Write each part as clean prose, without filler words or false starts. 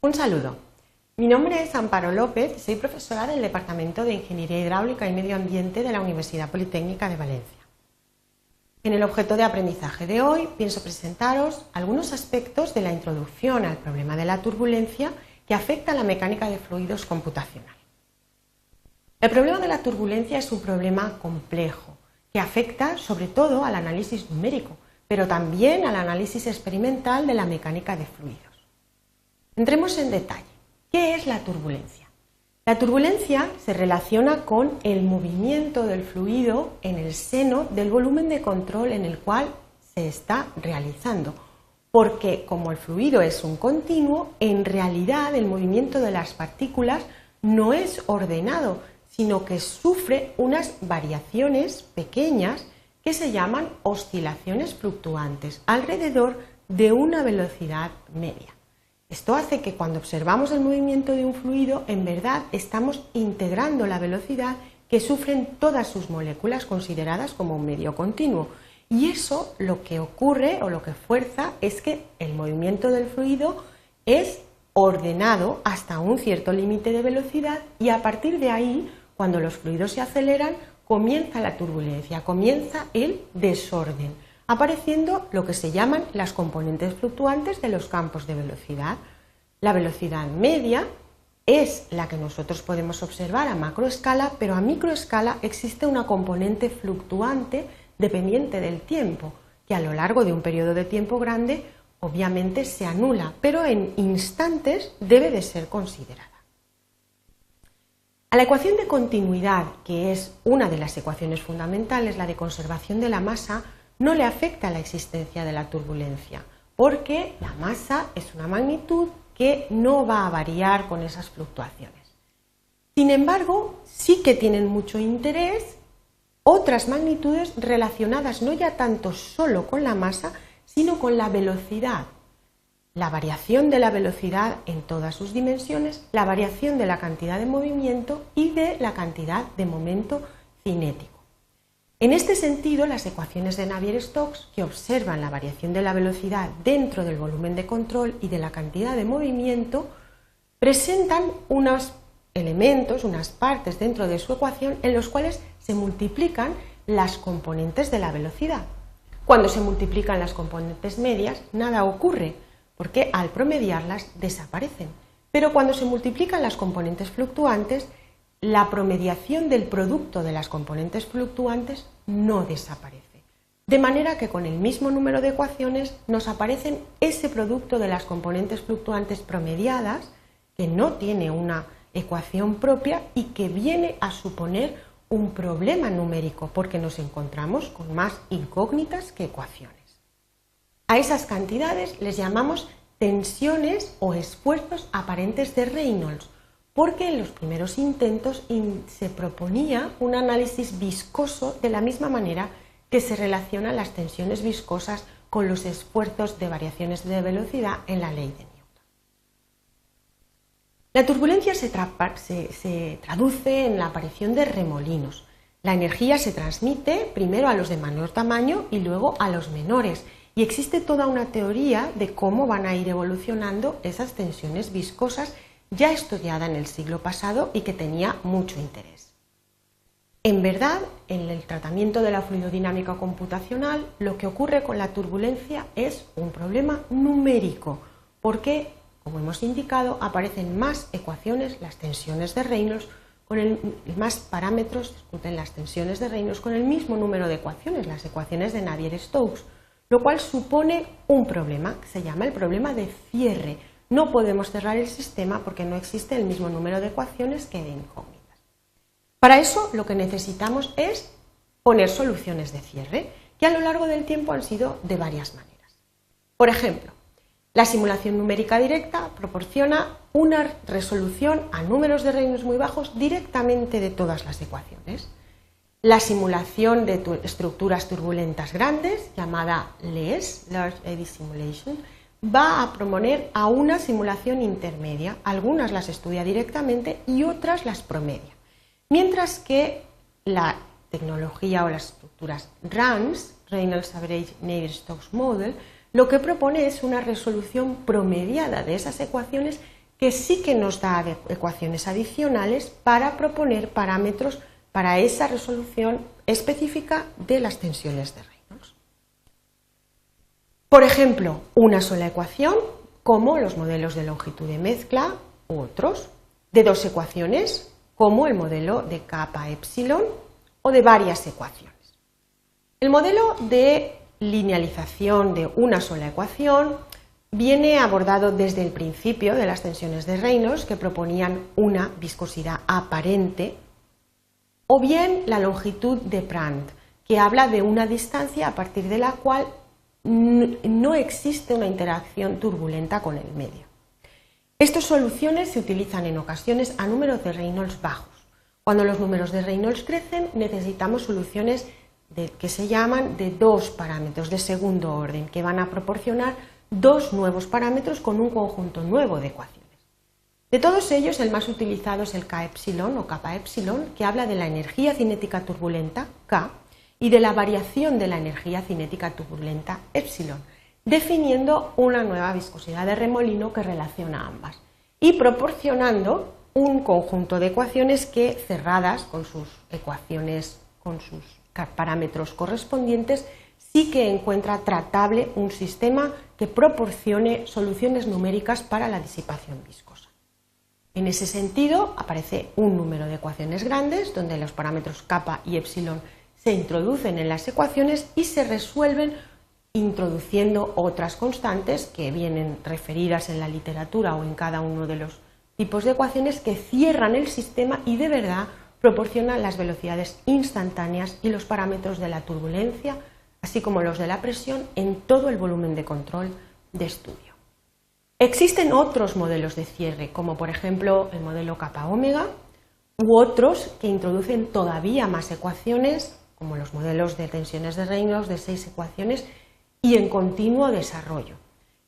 Un saludo. Mi nombre es Amparo López y soy profesora del Departamento de Ingeniería Hidráulica y Medio Ambiente de la Universidad Politécnica de Valencia. En el objeto de aprendizaje de hoy pienso presentaros algunos aspectos de la introducción al problema de la turbulencia que afecta a la mecánica de fluidos computacional. El problema de la turbulencia es un problema complejo que afecta sobre todo al análisis numérico, pero también al análisis experimental de la mecánica de fluidos. Entremos en detalle. ¿Qué es la turbulencia? La turbulencia se relaciona con el movimiento del fluido en el seno del volumen de control en el cual se está realizando, porque como el fluido es un continuo, en realidad el movimiento de las partículas no es ordenado, sino que sufre unas variaciones pequeñas que se llaman oscilaciones fluctuantes alrededor de una velocidad media. Esto hace que cuando observamos el movimiento de un fluido, en verdad estamos integrando la velocidad que sufren todas sus moléculas consideradas como un medio continuo. Y eso lo que ocurre o lo que fuerza es que el movimiento del fluido es ordenado hasta un cierto límite de velocidad y a partir de ahí, cuando los fluidos se aceleran, comienza la turbulencia, comienza el desorden, apareciendo lo que se llaman las componentes fluctuantes de los campos de velocidad. La velocidad media es la que nosotros podemos observar a macroescala, pero a microescala existe una componente fluctuante dependiente del tiempo, que a lo largo de un periodo de tiempo grande obviamente se anula, pero en instantes debe de ser considerada. A la ecuación de continuidad, que es una de las ecuaciones fundamentales, la de conservación de la masa, no le afecta la existencia de la turbulencia, porque la masa es una magnitud que no va a variar con esas fluctuaciones. Sin embargo, sí que tienen mucho interés otras magnitudes relacionadas no ya tanto solo con la masa, sino con la velocidad. La variación de la velocidad en todas sus dimensiones, la variación de la cantidad de movimiento y de la cantidad de momento cinético. En este sentido, las ecuaciones de Navier-Stokes, que observan la variación de la velocidad dentro del volumen de control y de la cantidad de movimiento, presentan unos elementos, unas partes dentro de su ecuación en los cuales se multiplican las componentes de la velocidad. Cuando se multiplican las componentes medias, nada ocurre, porque al promediarlas desaparecen. Pero cuando se multiplican las componentes fluctuantes, la promediación del producto de las componentes fluctuantes no desaparece. De manera que con el mismo número de ecuaciones nos aparecen ese producto de las componentes fluctuantes promediadas, que no tiene una ecuación propia y que viene a suponer un problema numérico, porque nos encontramos con más incógnitas que ecuaciones. A esas cantidades les llamamos tensiones o esfuerzos aparentes de Reynolds, porque en los primeros intentos se proponía un análisis viscoso de la misma manera que se relacionan las tensiones viscosas con los esfuerzos de variaciones de velocidad en la ley de Newton. La turbulencia se traduce en la aparición de remolinos. La energía se transmite primero a los de menor tamaño y luego a los menores, y existe toda una teoría de cómo van a ir evolucionando esas tensiones viscosas ya estudiada en el siglo pasado y que tenía mucho interés. En verdad, en el tratamiento de la fluidodinámica computacional, lo que ocurre con la turbulencia es un problema numérico, porque, como hemos indicado, aparecen más ecuaciones, las tensiones de Reynolds, más parámetros, discuten las tensiones de Reynolds con el mismo número de ecuaciones, las ecuaciones de Navier-Stokes, lo cual supone un problema que se llama el problema de cierre. No podemos cerrar el sistema porque no existe el mismo número de ecuaciones que de incógnitas. Para eso lo que necesitamos es poner soluciones de cierre, que a lo largo del tiempo han sido de varias maneras. Por ejemplo, la simulación numérica directa proporciona una resolución a números de Reynolds muy bajos directamente de todas las ecuaciones. La simulación de estructuras turbulentas grandes, llamada LES, Large Eddy Simulation, va a proponer a una simulación intermedia. Algunas las estudia directamente y otras las promedia. Mientras que la tecnología o las estructuras RANS, Reynolds Average Navier-Stokes Model, lo que propone es una resolución promediada de esas ecuaciones que sí que nos da ecuaciones adicionales para proponer parámetros para esa resolución específica de las tensiones de Reynolds. Por ejemplo, una sola ecuación, como los modelos de longitud de mezcla u otros, de dos ecuaciones, como el modelo de kappa epsilon, o de varias ecuaciones. El modelo de linealización de una sola ecuación viene abordado desde el principio de las tensiones de Reynolds, que proponían una viscosidad aparente, o bien la longitud de Prandtl, que habla de una distancia a partir de la cual no existe una interacción turbulenta con el medio. Estas soluciones se utilizan en ocasiones a números de Reynolds bajos. Cuando los números de Reynolds crecen, necesitamos soluciones que se llaman de dos parámetros de segundo orden, que van a proporcionar dos nuevos parámetros con un conjunto nuevo de ecuaciones. De todos ellos, el más utilizado es el K epsilon o kappa epsilon, que habla de la energía cinética turbulenta, K, y de la variación de la energía cinética turbulenta, epsilon, definiendo una nueva viscosidad de remolino que relaciona ambas y proporcionando un conjunto de ecuaciones que, cerradas con sus ecuaciones, con sus parámetros correspondientes, sí que encuentra tratable un sistema que proporcione soluciones numéricas para la disipación viscosa. En ese sentido, aparece un número de ecuaciones grandes, donde los parámetros kappa y epsilon se introducen en las ecuaciones y se resuelven introduciendo otras constantes que vienen referidas en la literatura o en cada uno de los tipos de ecuaciones que cierran el sistema y de verdad proporcionan las velocidades instantáneas y los parámetros de la turbulencia, así como los de la presión en todo el volumen de control de estudio. Existen otros modelos de cierre, como por ejemplo el modelo kappa omega, u otros que introducen todavía más ecuaciones, como los modelos de tensiones de Reynolds de 6 ecuaciones y en continuo desarrollo.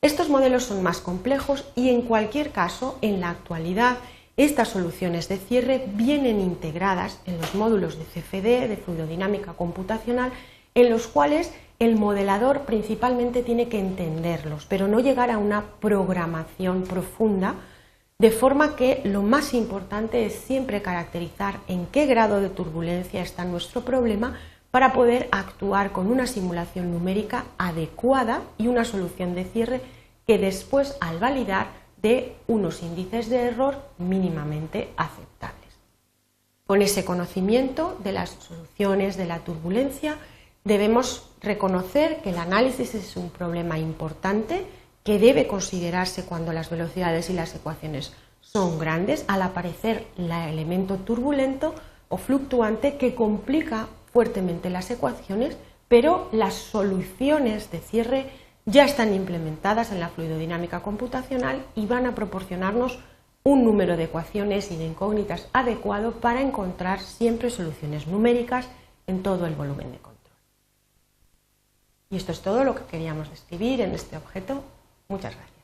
Estos modelos son más complejos y en cualquier caso, en la actualidad, estas soluciones de cierre vienen integradas en los módulos de CFD, de fluidodinámica computacional, en los cuales el modelador principalmente tiene que entenderlos, pero no llegar a una programación profunda, de forma que lo más importante es siempre caracterizar en qué grado de turbulencia está nuestro problema para poder actuar con una simulación numérica adecuada y una solución de cierre que después, al validar, dé unos índices de error mínimamente aceptables. Con ese conocimiento de las soluciones de la turbulencia, debemos reconocer que el análisis es un problema importante que debe considerarse cuando las velocidades y las ecuaciones son grandes, al aparecer el elemento turbulento o fluctuante que complica fuertemente las ecuaciones, pero las soluciones de cierre ya están implementadas en la fluidodinámica computacional y van a proporcionarnos un número de ecuaciones y de incógnitas adecuado para encontrar siempre soluciones numéricas en todo el volumen de control. Y esto es todo lo que queríamos describir en este objeto. Muchas gracias.